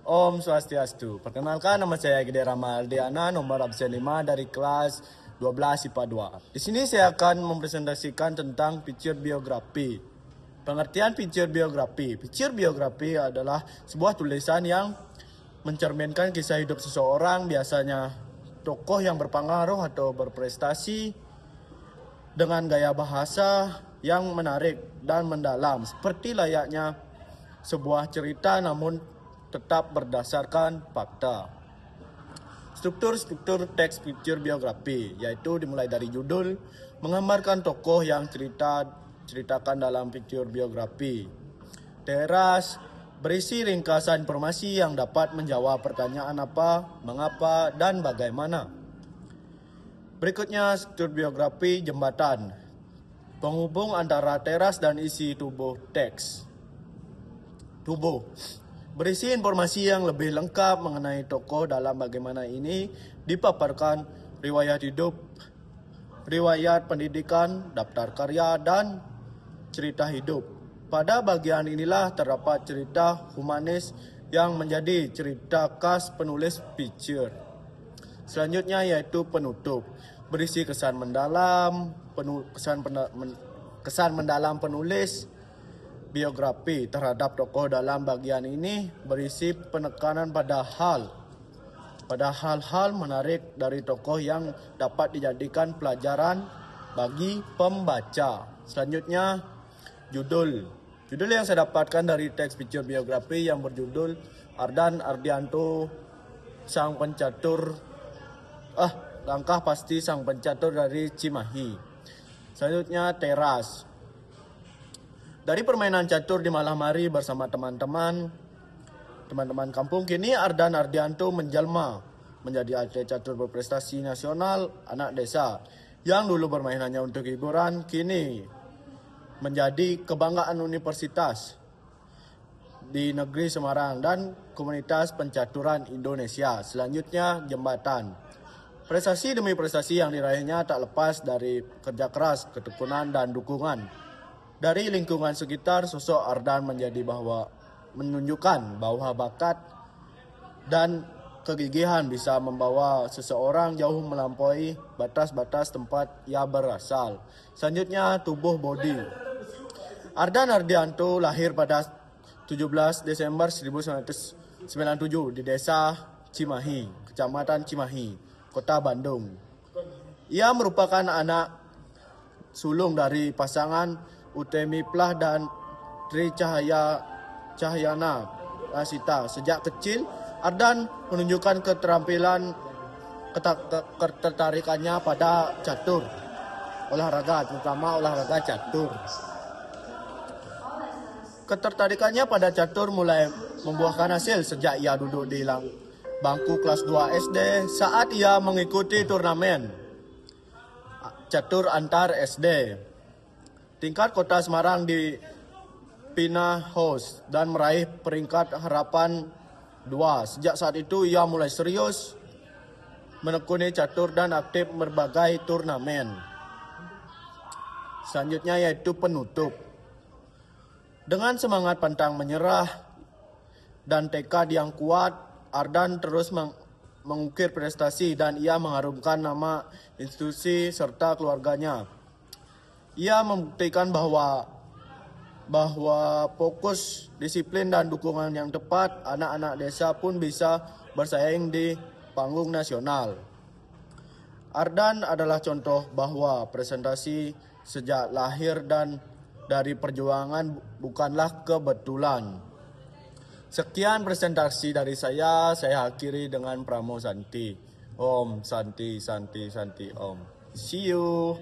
Om Swastiastu. Perkenalkan, nama saya Gede Rama Aldiana, nomor absen 5 dari kelas 12 IPA 2. Di sini saya akan mempresentasikan tentang picture biografi. Pengertian picture biografi. Picture biografi adalah sebuah tulisan yang mencerminkan kisah hidup seseorang, biasanya tokoh yang berpengaruh atau berprestasi dengan gaya bahasa yang menarik dan mendalam, seperti layaknya sebuah cerita namun tetap berdasarkan fakta. Struktur teks picture biografi yaitu dimulai dari judul, menggambarkan tokoh yang ceritakan dalam picture biografi. Teras berisi ringkasan informasi yang dapat menjawab pertanyaan apa, mengapa, dan bagaimana. Berikutnya struktur biografi jembatan, penghubung antara teras dan isi tubuh teks. Berisi informasi yang lebih lengkap mengenai tokoh dalam bagaimana ini dipaparkan riwayat hidup, riwayat pendidikan, daftar karya, dan cerita hidup. Pada bagian inilah terdapat cerita humanis yang menjadi cerita khas penulis picture. Selanjutnya yaitu penutup, berisi kesan mendalam penulis biografi terhadap tokoh. Dalam bagian ini berisi penekanan pada hal-hal menarik dari tokoh yang dapat dijadikan pelajaran bagi pembaca. Selanjutnya judul yang saya dapatkan dari teks picture biografi yang berjudul Ardan Ardianto Sang Pencatur Langkah Pasti Sang Pencatur dari Cimahi. Selanjutnya teras, dari permainan catur di malam hari bersama teman-teman kampung, kini Ardan Ardianto menjelma menjadi atlet catur berprestasi nasional anak desa yang dulu bermain hanya untuk hiburan, kini menjadi kebanggaan universitas di negeri Semarang dan komunitas pencaturan Indonesia. Selanjutnya jembatan, prestasi demi prestasi yang diraihnya tak lepas dari kerja keras, ketekunan, dan dukungan dari lingkungan sekitar. Sosok Ardan menunjukkan bahwa bakat dan kegigihan bisa membawa seseorang jauh melampaui batas-batas tempat ia berasal. Selanjutnya tubuh body. Ardan Ardianto lahir pada 17 Desember 1997 di desa Cimahi, Kecamatan Cimahi, Kota Bandung. Ia merupakan anak sulung dari pasangan Utemi Plah dan Tri Cahyana Lasita. Sejak kecil, Ardan menunjukkan ketertarikannya pada catur, terutama olahraga catur. Ketertarikannya pada catur mulai membuahkan hasil sejak ia duduk di bangku kelas 2 SD saat ia mengikuti turnamen catur antar SD tingkat kota Semarang di Pina House dan meraih peringkat harapan 2. Sejak saat itu ia mulai serius menekuni catur dan aktif berbagai turnamen. Selanjutnya yaitu penutup. Dengan semangat pantang menyerah dan tekad yang kuat, Ardan terus mengukir prestasi dan ia mengharumkan nama institusi serta keluarganya. Ia membuktikan bahwa fokus, disiplin, dan dukungan yang tepat, anak-anak desa pun bisa bersaing di panggung nasional. Ardan adalah contoh bahwa prestasi sejak lahir dan dari perjuangan bukanlah kebetulan. Sekian presentasi dari saya akhiri dengan Pramo Santi. Om Santi Santi Santi Om. See you.